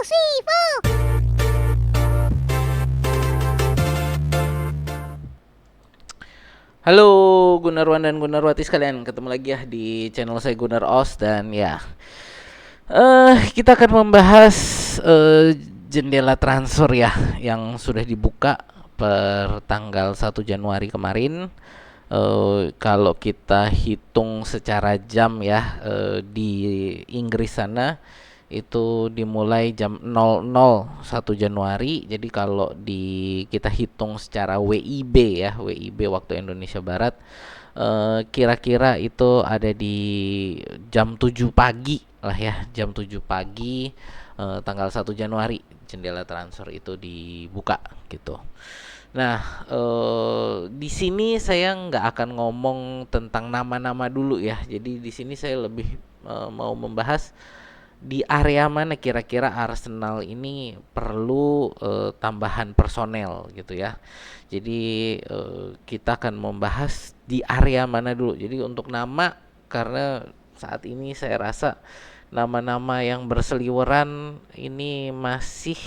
Sifu. Halo Gunarwan dan Gunarwati sekalian, ketemu lagi ya di channel saya Gunar Os dan ya kita akan membahas jendela transfer ya yang sudah dibuka per tanggal 1 Januari kemarin. Kalau kita hitung secara jam ya, di Inggris sana itu dimulai jam 00.1 Januari. Jadi kalau kita hitung secara WIB ya, WIB waktu Indonesia Barat, kira-kira itu ada di jam 7 pagi lah ya, jam 7 pagi tanggal 1 Januari jendela transfer itu dibuka gitu. Nah, di sini saya nggak akan ngomong tentang nama-nama dulu ya. Jadi di sini saya lebih mau membahas di area mana kira-kira Arsenal ini perlu tambahan personel gitu ya. Jadi kita akan membahas di area mana dulu. Jadi untuk nama, karena saat ini saya rasa nama-nama yang berseliweran ini masih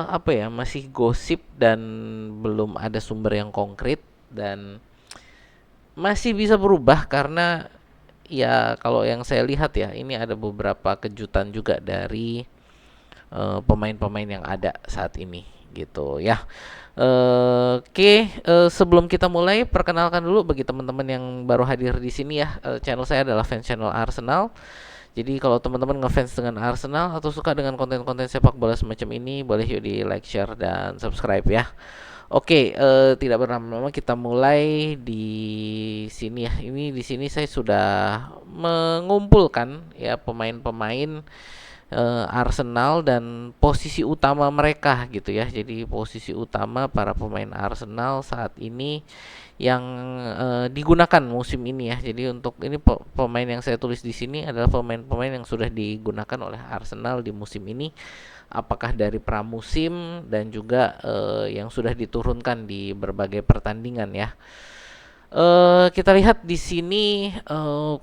apa ya, masih gosip dan belum ada sumber yang konkret, dan masih bisa berubah karena ya kalau yang saya lihat ya, ini ada beberapa kejutan juga dari pemain-pemain yang ada saat ini gitu ya. Oke, sebelum kita mulai, perkenalkan dulu bagi teman-teman yang baru hadir di sini ya. Channel saya adalah Fans Channel Arsenal. Jadi kalau teman-teman ngefans dengan Arsenal atau suka dengan konten-konten sepak bola semacam ini, boleh yuk di like, share, dan subscribe ya. Oke, tidak berlama-lama kita mulai di sini ya. Ini di sini saya sudah mengumpulkan ya pemain-pemain Arsenal dan posisi utama mereka gitu ya. Jadi posisi utama para pemain Arsenal saat ini yang digunakan musim ini ya. Jadi untuk ini pemain yang saya tulis di sini adalah pemain-pemain yang sudah digunakan oleh Arsenal di musim ini, apakah dari pramusim dan juga yang sudah diturunkan di berbagai pertandingan ya. Kita lihat di sini,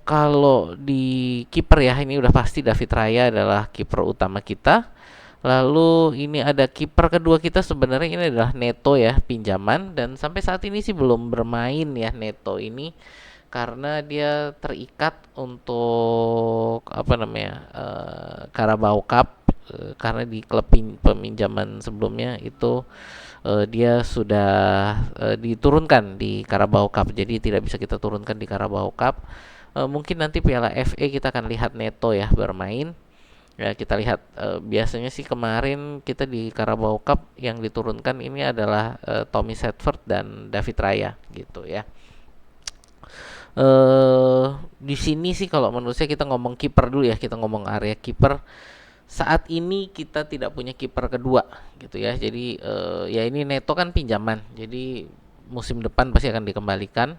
kalau di kiper ya, ini udah pasti David Raya adalah kiper utama kita. Lalu ini ada kiper kedua kita, sebenarnya ini adalah Neto ya, pinjaman, dan sampai saat ini sih belum bermain ya Neto ini karena dia terikat untuk apa namanya, Carabao Cup, karena di klub peminjaman sebelumnya itu dia sudah diturunkan di Carabao Cup, jadi tidak bisa kita turunkan di Carabao Cup. Mungkin nanti Piala FA kita akan lihat Neto ya bermain. Ya, kita lihat biasanya sih kemarin kita di Carabao Cup yang diturunkan ini adalah Tommy Setford dan David Raya gitu ya. Di sini sih kalau menurut saya kita ngomong kiper dulu ya, kita ngomong area kiper. Saat ini kita tidak punya kiper kedua gitu ya. Jadi ya ini Neto kan pinjaman. Jadi musim depan pasti akan dikembalikan.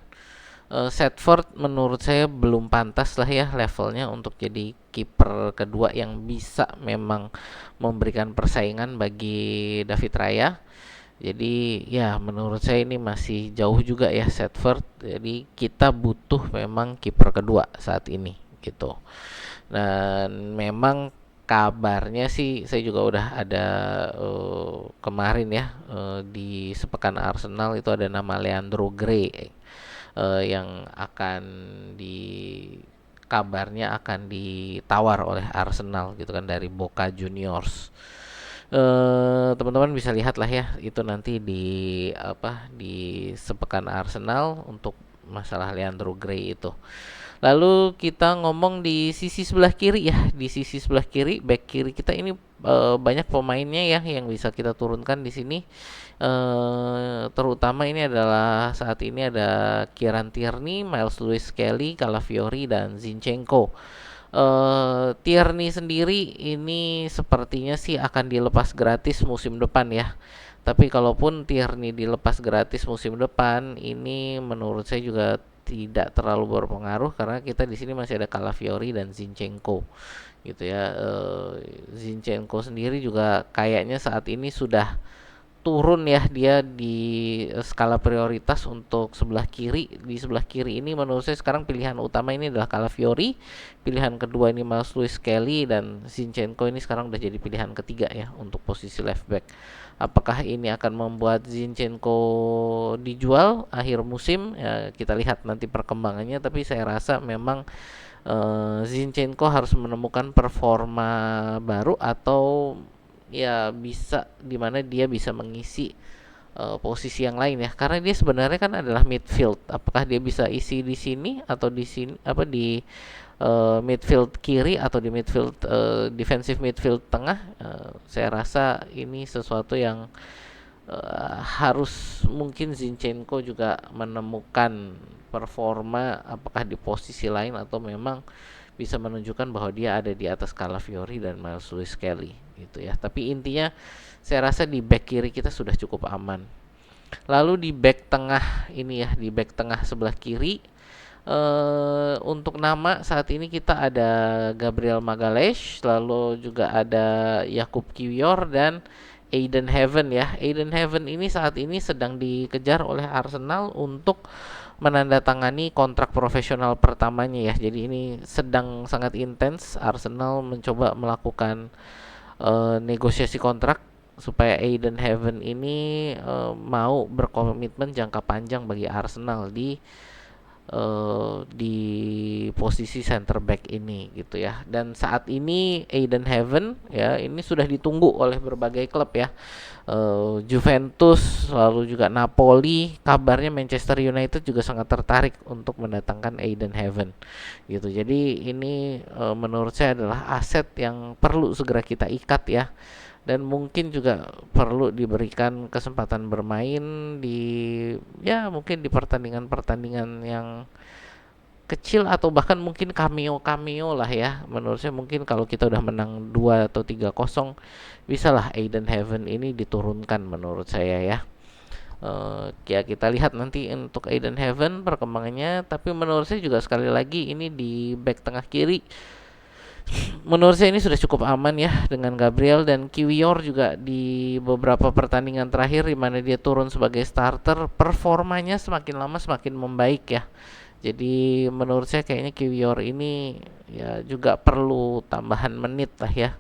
Setford menurut saya belum pantas lah ya levelnya untuk jadi kiper kedua yang bisa memang memberikan persaingan bagi David Raya. Jadi ya menurut saya ini masih jauh juga ya Setford. Jadi kita butuh memang kiper kedua saat ini gitu. Dan memang kabarnya sih saya juga udah ada kemarin ya, di sepekan Arsenal itu ada nama Leandro Gray yang akan di kabarnya akan ditawar oleh Arsenal gitu kan dari Boca Juniors. Teman-teman bisa lihat lah ya itu nanti di di sepekan Arsenal untuk masalah Leandro Gray itu. Lalu kita ngomong di sisi sebelah kiri ya, di sisi sebelah kiri back kiri kita ini banyak pemainnya ya yang bisa kita turunkan di sini. Terutama ini adalah saat ini ada Kieran Tierney, Miles Lewis Kelly, Calafiori, dan Zinchenko. Tierney sendiri ini sepertinya sih akan dilepas gratis musim depan ya. Tapi kalaupun Tierney dilepas gratis musim depan, ini menurut saya juga tidak terlalu berpengaruh karena kita di sini masih ada Calafiori dan Zinchenko gitu ya. Zinchenko sendiri juga kayaknya saat ini sudah turun ya dia di skala prioritas untuk sebelah kiri. Di sebelah kiri ini menurut saya sekarang pilihan utama ini adalah Calafiori, pilihan kedua ini Miles Lewis Kelly, dan Zinchenko ini sekarang udah jadi pilihan ketiga ya untuk posisi left back. Apakah ini akan membuat Zinchenko dijual akhir musim? Ya, kita lihat nanti perkembangannya. Tapi saya rasa memang Zinchenko harus menemukan performa baru, atau ya bisa dimana dia bisa mengisi posisi yang lain ya, karena dia sebenarnya kan adalah midfield. Apakah dia bisa isi di sini atau di sini, apa di midfield kiri atau di midfield defensive midfield tengah? Saya rasa ini sesuatu yang harus mungkin Zinchenko juga menemukan performa, apakah di posisi lain atau memang bisa menunjukkan bahwa dia ada di atas Calafiori dan Miles Lewis Kelly gitu ya. Tapi intinya saya rasa di back kiri kita sudah cukup aman. Lalu di back tengah ini ya, di back tengah sebelah kiri untuk nama saat ini kita ada Gabriel Magalhaes, lalu juga ada Jakub Kiwior dan Aiden Heaven ya. Aiden Heaven ini saat ini sedang dikejar oleh Arsenal untuk menandatangani kontrak profesional pertamanya ya. Jadi ini sedang sangat intens. Arsenal mencoba melakukan negosiasi kontrak supaya Aiden Heaven ini mau berkomitmen jangka panjang bagi Arsenal di posisi center back ini gitu ya. Dan saat ini Aiden Heaven ya ini sudah ditunggu oleh berbagai klub ya. Juventus, lalu juga Napoli, kabarnya Manchester United juga sangat tertarik untuk mendatangkan Aiden Heaven gitu. Jadi ini menurut saya adalah aset yang perlu segera kita ikat ya, dan mungkin juga perlu diberikan kesempatan bermain mungkin di pertandingan-pertandingan yang kecil, atau bahkan mungkin cameo lah ya. Menurut saya mungkin kalau kita udah menang 2 atau 3-0, bisalah Aiden Heaven ini diturunkan menurut saya ya. Ya kita lihat nanti untuk Aiden Heaven perkembangannya. Tapi menurut saya juga sekali lagi ini di back tengah kiri menurut saya ini sudah cukup aman ya dengan Gabriel. Dan Kiwior juga di beberapa pertandingan terakhir di mana dia turun sebagai starter, performanya semakin lama semakin membaik ya. Jadi menurut saya kayaknya Kiwior ini ya juga perlu tambahan menit lah ya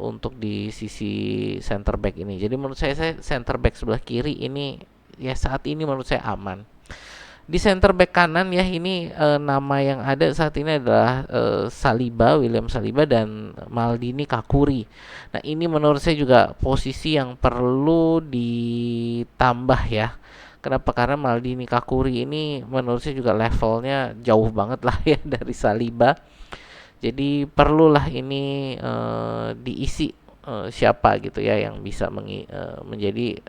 untuk di sisi center back ini. Jadi menurut saya center back sebelah kiri ini ya saat ini menurut saya aman. Di center back kanan ya ini nama yang ada saat ini adalah William Saliba dan Maldini Kakuri. Nah ini menurut saya juga posisi yang perlu ditambah ya. Kenapa? Karena Maldini Kakuri ini menurut saya juga levelnya jauh banget lah ya dari Saliba. Jadi perlulah ini diisi siapa gitu ya yang bisa menjadi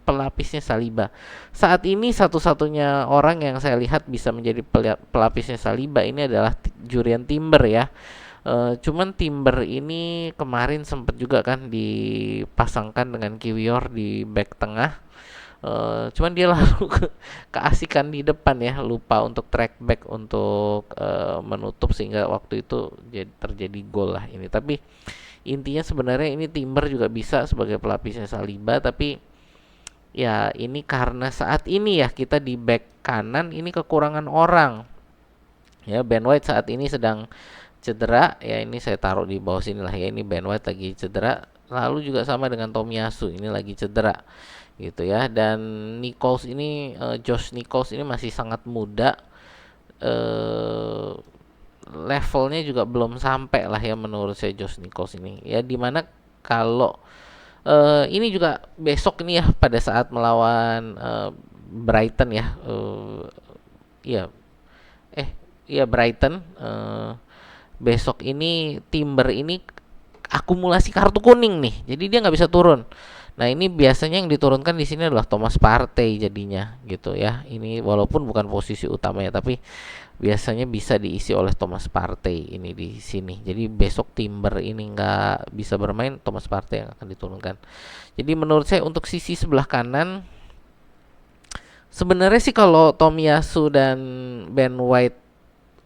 pelapisnya Saliba. Saat ini satu-satunya orang yang saya lihat bisa menjadi pelapisnya Saliba ini adalah Jurriën Timber ya. Cuman Timber ini kemarin sempat juga kan dipasangkan dengan Kiwior di back tengah. Cuman dia lalu keasikan di depan ya, lupa untuk track back untuk menutup sehingga waktu itu terjadi gol lah ini. Tapi intinya sebenarnya ini Timber juga bisa sebagai pelapisnya Saliba, tapi ya ini karena saat ini ya kita di back kanan ini kekurangan orang. Ya Ben White saat ini sedang cedera ya, ini saya taruh di bawah sini lah ya, ini Ben White lagi cedera. Lalu juga sama dengan Tomiyasu ini lagi cedera gitu ya. Dan Josh Nichols ini masih sangat muda, levelnya juga belum sampai lah ya menurut saya Josh Nichols ini ya. Dimana kalau ini juga besok ini ya pada saat melawan Brighton ya, Brighton besok ini Timber ini akumulasi kartu kuning nih, jadi dia nggak bisa turun. Nah ini biasanya yang diturunkan di sini adalah Thomas Partey jadinya gitu ya. Ini walaupun bukan posisi utamanya, tapi biasanya bisa diisi oleh Thomas Partey ini di sini. Jadi besok Timber ini nggak bisa bermain, Thomas Partey yang akan diturunkan. Jadi menurut saya untuk sisi sebelah kanan sebenarnya sih kalau Tomiyasu dan Ben White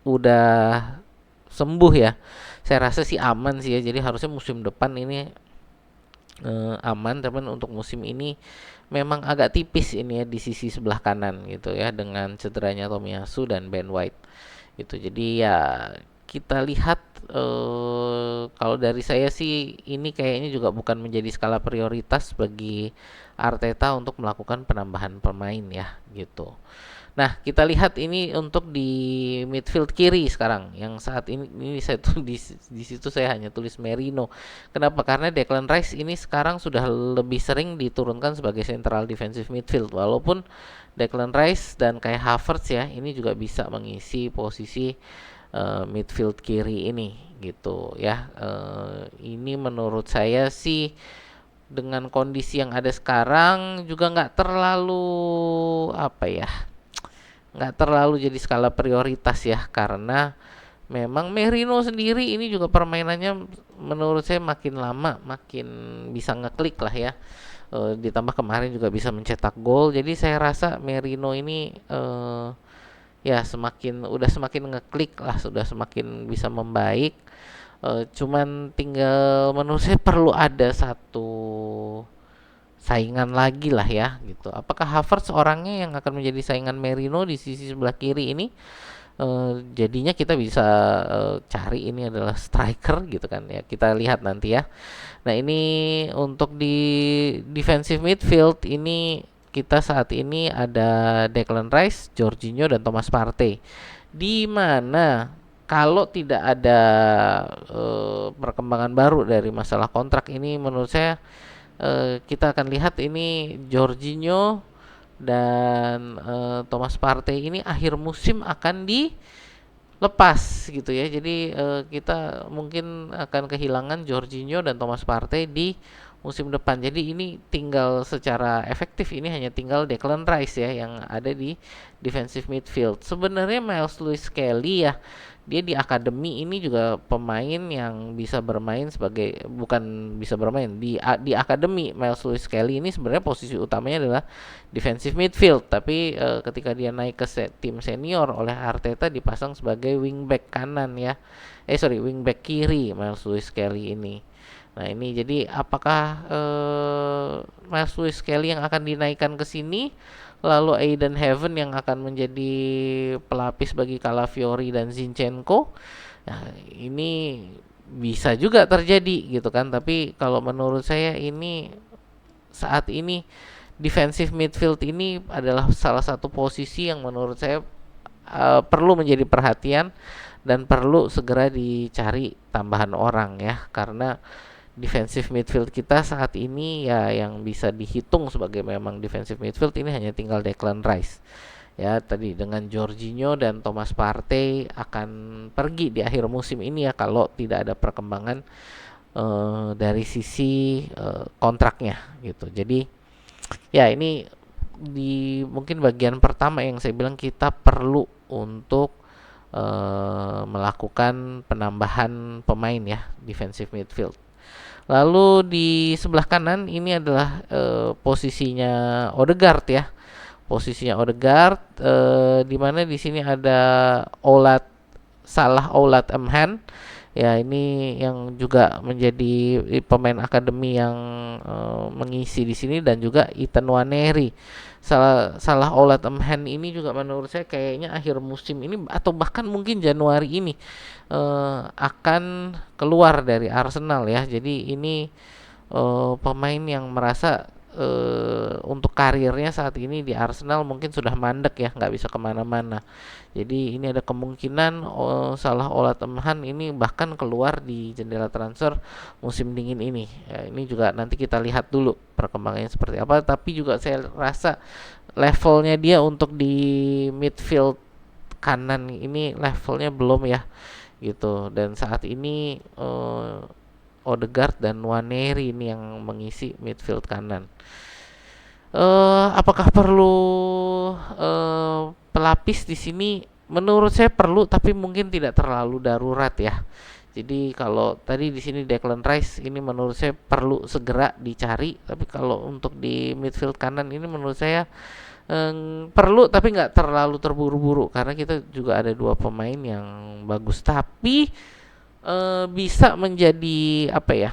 udah sembuh ya, saya rasa sih aman sih ya. Jadi harusnya musim depan ini aman, tapi untuk musim ini memang agak tipis ini ya di sisi sebelah kanan gitu ya, dengan cederanya Tomiyasu dan Ben White gitu. Jadi ya kita lihat, kalau dari saya sih ini kayaknya juga bukan menjadi skala prioritas bagi Arteta untuk melakukan penambahan pemain ya gitu. Nah, kita lihat ini untuk di midfield kiri sekarang. Yang saat ini saya tuh di situ saya hanya tulis Merino. Kenapa? Karena Declan Rice ini sekarang sudah lebih sering diturunkan sebagai central defensive midfield, walaupun Declan Rice dan kayak Havertz ya, ini juga bisa mengisi posisi midfield kiri ini gitu ya. Ini menurut saya sih dengan kondisi yang ada sekarang juga nggak terlalu apa ya, nggak terlalu jadi skala prioritas ya, karena memang Merino sendiri ini juga permainannya menurut saya makin lama makin bisa ngeklik lah ya. Ditambah kemarin juga bisa mencetak gol, jadi saya rasa Merino ini ya semakin ngeklik lah, sudah semakin bisa membaik. Cuman tinggal menurut saya perlu ada satu saingan lagi lah ya gitu. Apakah Havertz orangnya yang akan menjadi saingan Merino di sisi sebelah kiri ini? Jadinya kita bisa cari ini adalah striker gitu kan ya. Kita lihat nanti ya. Nah, ini untuk di defensive midfield ini kita saat ini ada Declan Rice, Jorginho dan Thomas Partey. Di mana kalau tidak ada perkembangan baru dari masalah kontrak ini, menurut saya kita akan lihat ini Jorginho dan Thomas Partey ini akhir musim akan dilepas gitu ya. Jadi kita mungkin akan kehilangan Jorginho dan Thomas Partey di musim depan. Jadi ini tinggal secara efektif ini hanya tinggal Declan Rice ya yang ada di defensive midfield. Sebenarnya Miles Lewis Kelly ya, dia di akademi ini juga pemain yang bisa bermain sebagai, bukan bisa bermain di akademi Miles Lewis Kelly ini sebenarnya posisi utamanya adalah defensive midfield, tapi ketika dia naik ke tim senior oleh Arteta dipasang sebagai wingback kanan ya. Wingback kiri Miles Lewis Kelly ini. Nah, ini jadi apakah Miles Lewis Kelly yang akan dinaikkan ke sini, lalu Aiden Heaven yang akan menjadi pelapis bagi Calafiori dan Zinchenko? Nah, ini bisa juga terjadi gitu kan, tapi kalau menurut saya ini saat ini defensive midfield ini adalah salah satu posisi yang menurut saya perlu menjadi perhatian dan perlu segera dicari tambahan orang ya, karena defensive midfield kita saat ini ya yang bisa dihitung sebagai memang defensive midfield ini hanya tinggal Declan Rice. Ya, tadi dengan Jorginho dan Thomas Partey akan pergi di akhir musim ini ya kalau tidak ada perkembangan dari sisi kontraknya gitu. Jadi ya ini di mungkin bagian pertama yang saya bilang kita perlu untuk melakukan penambahan pemain ya defensive midfield. Lalu di sebelah kanan ini adalah posisinya Odegaard ya. Posisinya Odegaard di mana di sini ada Salah Olat Emhan. Ya, ini yang juga menjadi pemain akademi yang mengisi di sini, dan juga Ethan Nwaneri. Salah Olat Emhan ini juga menurut saya kayaknya akhir musim ini atau bahkan mungkin Januari ini akan keluar dari Arsenal ya. Jadi ini pemain yang merasa untuk karirnya saat ini di Arsenal mungkin sudah mandek ya, nggak bisa kemana-mana. Jadi ini ada kemungkinan Salah Olat Emhan ini bahkan keluar di jendela transfer musim dingin ini. Ya, ini juga nanti kita lihat dulu perkembangannya seperti apa. Tapi juga saya rasa levelnya dia untuk di midfield kanan ini levelnya belum ya gitu. Dan saat ini Odegaard dan Nwaneri ini yang mengisi midfield kanan. Apakah perlu pelapis di sini? Menurut saya perlu, tapi mungkin tidak terlalu darurat ya. Jadi kalau tadi di sini Declan Rice ini menurut saya perlu segera dicari, tapi kalau untuk di midfield kanan ini menurut saya perlu tapi nggak terlalu terburu-buru, karena kita juga ada dua pemain yang bagus, tapi bisa menjadi apa ya?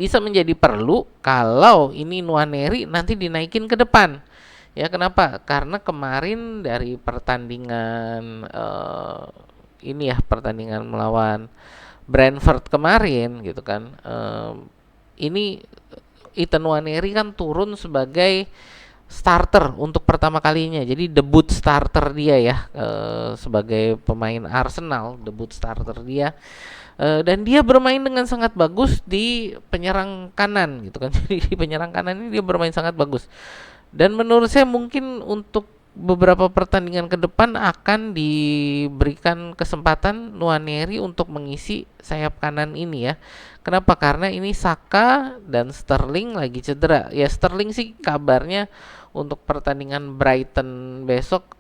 bisa menjadi perlu kalau ini Nwaneri nanti dinaikin ke depan. Ya kenapa? Karena kemarin dari pertandingan ini ya, pertandingan melawan Brentford kemarin gitu kan. Ini Ethan Nwaneri kan turun sebagai starter untuk pertama kalinya. Jadi debut starter dia ya, sebagai pemain Arsenal, debut starter dia. Dan dia bermain dengan sangat bagus di penyerang kanan gitu kan. Jadi di penyerang kanan ini dia bermain sangat bagus. Dan menurut saya mungkin untuk beberapa pertandingan ke depan akan diberikan kesempatan Nwaneri untuk mengisi sayap kanan ini ya. Kenapa? Karena ini Saka dan Sterling lagi cedera. Ya Sterling sih kabarnya untuk pertandingan Brighton besok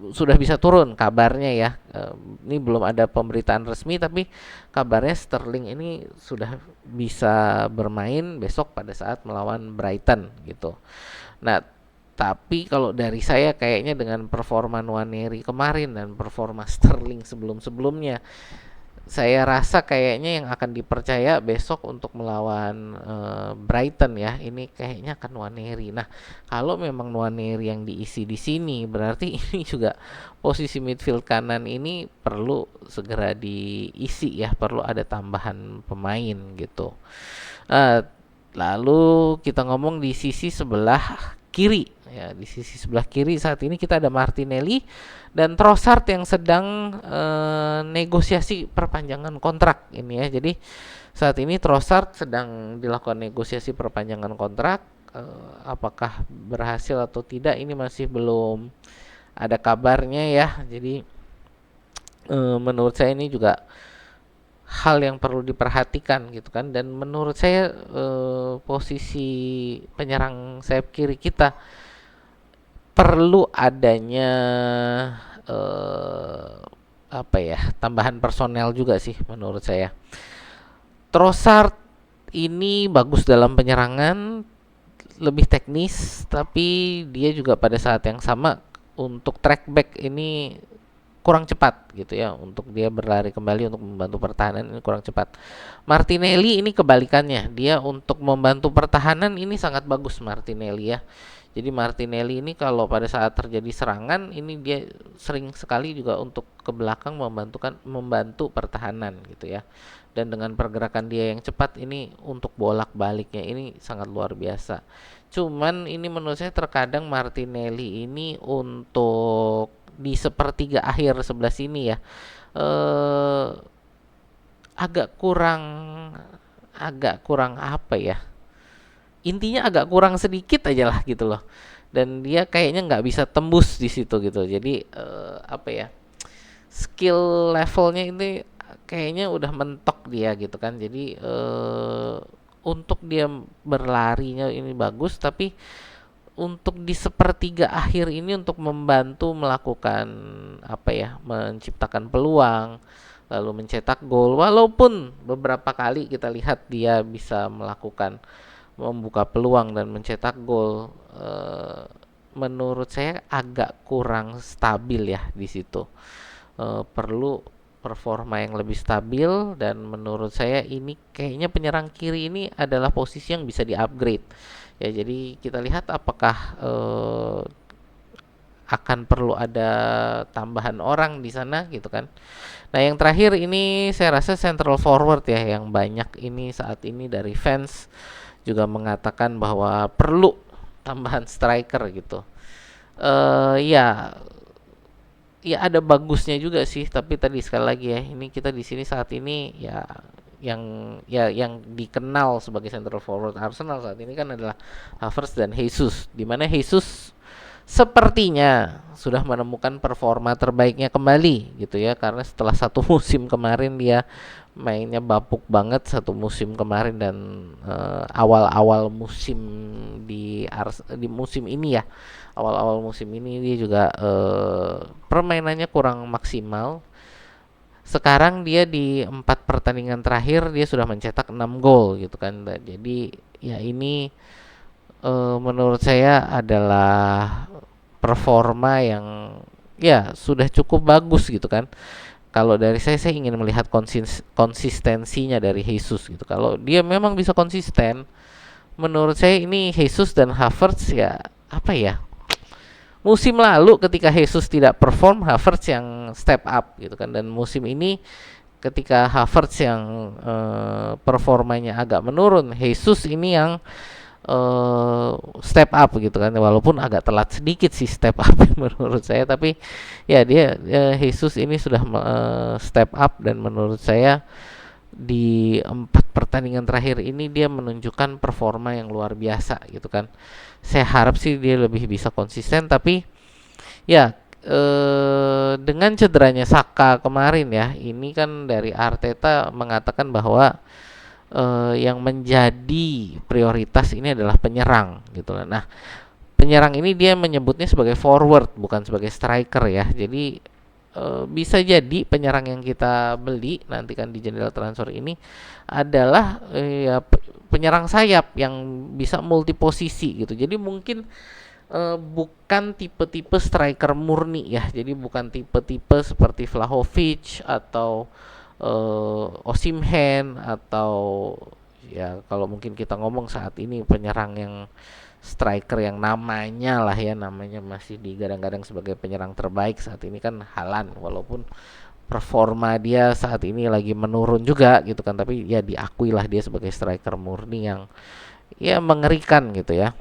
sudah bisa turun kabarnya ya. Ini belum ada pemberitaan resmi tapi kabarnya Sterling ini sudah bisa bermain besok pada saat melawan Brighton gitu. Nah, tapi kalau dari saya kayaknya dengan performa Nwaneri kemarin dan performa Sterling sebelum-sebelumnya, saya rasa kayaknya yang akan dipercaya besok untuk melawan Brighton ya, ini kayaknya akan Nwaneri. Nah, kalau memang Nwaneri yang diisi di sini, berarti ini juga posisi midfield kanan ini perlu segera diisi ya, perlu ada tambahan pemain gitu. Lalu kita ngomong di sisi sebelah kiri ya, di sisi sebelah kiri saat ini kita ada Martinelli dan Trossard yang sedang negosiasi perpanjangan kontrak ini ya. Jadi saat ini Trossard sedang dilakukan negosiasi perpanjangan kontrak. Apakah berhasil atau tidak ini masih belum ada kabarnya ya. Jadi menurut saya ini juga hal yang perlu diperhatikan gitu kan. Dan menurut saya posisi penyerang sayap kiri kita perlu adanya tambahan personel juga sih menurut saya. Trossard ini bagus dalam penyerangan, lebih teknis, tapi dia juga pada saat yang sama untuk track back ini kurang cepat gitu ya, untuk dia berlari kembali untuk membantu pertahanan ini kurang cepat. Martinelli ini kebalikannya, dia untuk membantu pertahanan ini sangat bagus Martinelli ya. Jadi Martinelli ini kalau pada saat terjadi serangan ini dia sering sekali juga untuk ke belakang membantu pertahanan gitu ya. Dan dengan pergerakan dia yang cepat ini untuk bolak-baliknya ini sangat luar biasa. Cuman ini menurut saya terkadang Martinelli ini untuk di sepertiga akhir sebelah sini ya agak kurang apa ya, intinya agak kurang sedikit aja lah gitu loh, dan dia kayaknya nggak bisa tembus di situ gitu. Jadi skill levelnya ini kayaknya udah mentok dia gitu kan. Jadi untuk dia berlarinya ini bagus, tapi untuk di sepertiga akhir ini untuk membantu melakukan menciptakan peluang lalu mencetak gol, walaupun beberapa kali kita lihat dia bisa membuka peluang dan mencetak gol, menurut saya agak kurang stabil ya di situ. Perlu performa yang lebih stabil, dan menurut saya ini kayaknya penyerang kiri ini adalah posisi yang bisa di-upgrade. Ya, jadi kita lihat apakah akan perlu ada tambahan orang di sana gitu kan. Nah, yang terakhir ini saya rasa central forward ya, yang banyak ini saat ini dari fans juga mengatakan bahwa perlu tambahan striker gitu. Ya ada bagusnya juga sih, tapi tadi sekali lagi ya, ini kita di sini saat ini ya yang dikenal sebagai central forward Arsenal saat ini kan adalah Havertz dan Jesus, di mana Jesus sepertinya sudah menemukan performa terbaiknya kembali gitu ya, karena setelah satu musim kemarin dia mainnya bapuk banget satu musim kemarin, dan awal-awal musim di musim ini ya, awal-awal musim ini dia juga permainannya kurang maksimal. Sekarang dia di 4 pertandingan terakhir dia sudah mencetak 6 gol gitu kan. Jadi ya ini menurut saya adalah performa yang ya sudah cukup bagus gitu kan. kalau dari saya ingin melihat konsistensinya dari Jesus gitu. Kalau dia memang bisa konsisten, menurut saya ini Jesus dan Havertz ya apa ya? Musim lalu ketika Jesus tidak perform, Havertz yang step up gitu kan, dan musim ini ketika Havertz yang performanya agak menurun, Jesus ini yang step up gitu kan, walaupun agak telat sedikit sih step up menurut saya, tapi ya dia Jesus ini sudah step up, dan menurut saya di 4 pertandingan terakhir ini dia menunjukkan performa yang luar biasa gitu kan. Saya harap sih dia lebih bisa konsisten, tapi ya dengan cederanya Saka kemarin ya, ini kan dari Arteta mengatakan bahwa yang menjadi prioritas ini adalah penyerang gitu lah. Nah, penyerang ini dia menyebutnya sebagai forward bukan sebagai striker ya. Jadi bisa jadi penyerang yang kita beli nanti kan di jendela transfer ini adalah ya penyerang sayap yang bisa multi posisi gitu. Jadi mungkin bukan tipe-tipe striker murni ya. Jadi bukan tipe-tipe seperti Vlahovic atau Osimhen, atau ya kalau mungkin kita ngomong saat ini penyerang yang striker yang namanya lah ya, namanya masih digadang-gadang sebagai penyerang terbaik saat ini kan Haaland, walaupun performa dia saat ini lagi menurun juga gitu kan, tapi ya diakui lah dia sebagai striker murni yang ya mengerikan gitu ya.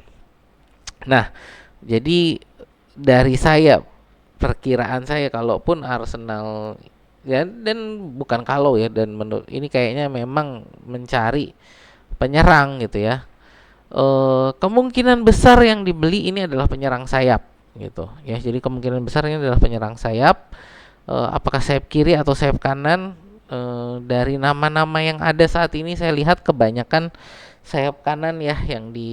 Nah, jadi dari saya, perkiraan saya, kalaupun Arsenal ya, dan bukan kalau ya, dan menurut ini kayaknya memang mencari penyerang gitu ya. Kemungkinan besar yang dibeli ini adalah penyerang sayap gitu ya. Jadi kemungkinan besar ini adalah penyerang sayap. Apakah sayap kiri atau sayap kanan? Dari nama-nama yang ada saat ini saya lihat kebanyakan sayap kanan ya yang di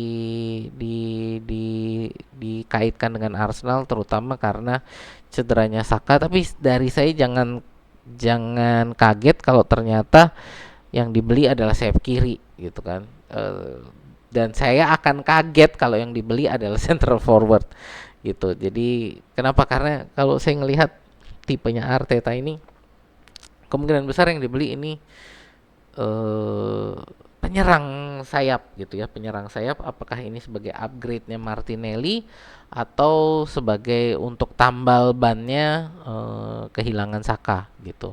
dikaitkan dengan Arsenal, terutama karena cederanya Saka. Tapi dari saya jangan kaget kalau ternyata yang dibeli adalah sayap kiri gitu kan. Dan saya akan kaget kalau yang dibeli adalah central forward gitu. Jadi kenapa? Karena kalau saya ngelihat tipenya Arteta ini, kemungkinan besar yang dibeli ini penyerang sayap gitu ya. Penyerang sayap, apakah ini sebagai upgrade-nya Martinelli atau sebagai untuk tambal bannya kehilangan Saka gitu.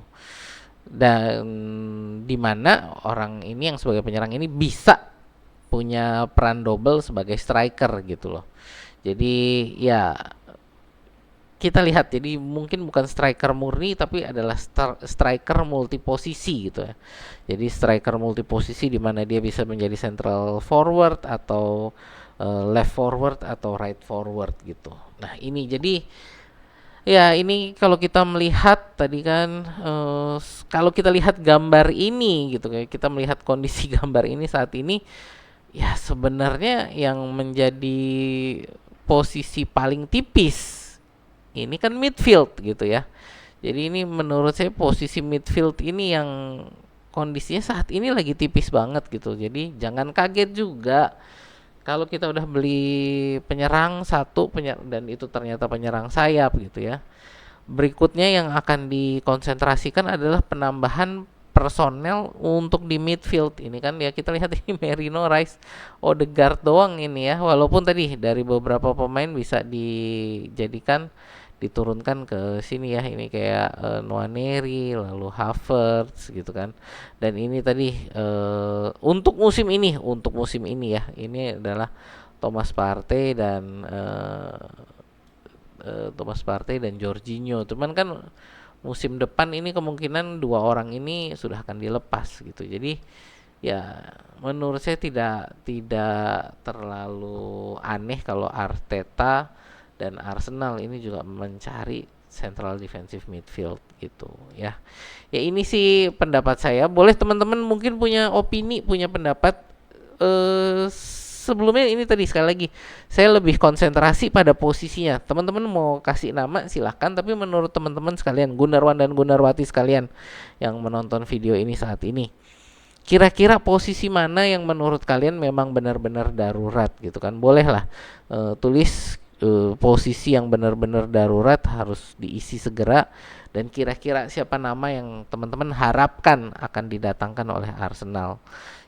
Dan dimana orang ini yang sebagai penyerang ini bisa punya peran double sebagai striker gitu loh. Jadi ya kita lihat, jadi mungkin bukan striker murni tapi adalah striker multi posisi gitu ya. Jadi striker multi posisi di mana dia bisa menjadi central forward atau left forward atau right forward gitu. Nah, ini jadi ya ini kalau kita melihat tadi kan kalau kita lihat gambar ini gitu, kayak kita melihat kondisi gambar ini saat ini, ya sebenarnya yang menjadi posisi paling tipis ini kan midfield gitu ya. Jadi ini menurut saya posisi midfield ini yang kondisinya saat ini lagi tipis banget gitu. Jadi jangan kaget juga kalau kita udah beli penyerang satu dan itu ternyata penyerang sayap gitu ya. Berikutnya yang akan dikonsentrasikan adalah penambahan personel untuk di midfield. Ini kan ya kita lihat ini Merino, Rice, Odegaard doang ini ya. Walaupun tadi dari beberapa pemain bisa diturunkan ke sini ya, ini kayak Nwaneri, lalu Havertz gitu kan. Dan ini tadi untuk musim ini ya, ini adalah Thomas Partey dan Jorginho. Cuman kan musim depan ini kemungkinan dua orang ini sudah akan dilepas gitu. Jadi ya menurut saya tidak terlalu aneh kalau Arteta dan Arsenal ini juga mencari central defensive midfield gitu ya. Ya ini sih pendapat saya. Boleh teman-teman mungkin punya opini, punya pendapat. Sebelumnya ini tadi sekali lagi saya lebih konsentrasi pada posisinya. Teman-teman mau kasih nama silahkan, tapi menurut teman-teman sekalian, Gunarwan dan Gunarwati sekalian yang menonton video ini saat ini, kira-kira posisi mana yang menurut kalian memang benar-benar darurat gitu kan? Bolehlah tulis posisi yang benar-benar darurat harus diisi segera, dan kira-kira siapa nama yang teman-teman harapkan akan didatangkan oleh Arsenal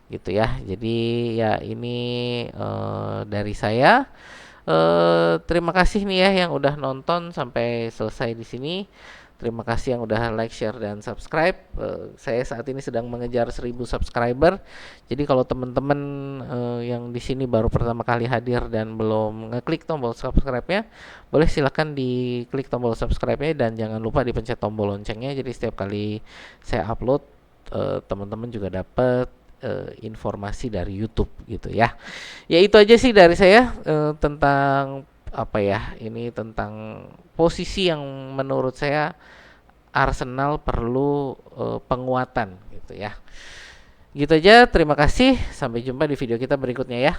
gitu ya. Jadi ya ini dari saya. Terima kasih nih ya yang udah nonton sampai selesai di sini. Terima kasih yang udah like, share, dan subscribe. Saya saat ini sedang mengejar 1000 subscriber. Jadi kalau teman-teman yang di sini baru pertama kali hadir dan belum ngeklik tombol subscribe-nya, boleh silakan diklik tombol subscribe-nya dan jangan lupa dipencet tombol loncengnya. Jadi setiap kali saya upload, teman-teman juga dapat informasi dari YouTube gitu ya. Ya itu aja sih dari saya tentang apa ya, ini tentang posisi yang menurut saya Arsenal perlu penguatan gitu ya. Gitu aja, terima kasih, sampai jumpa di video kita berikutnya ya.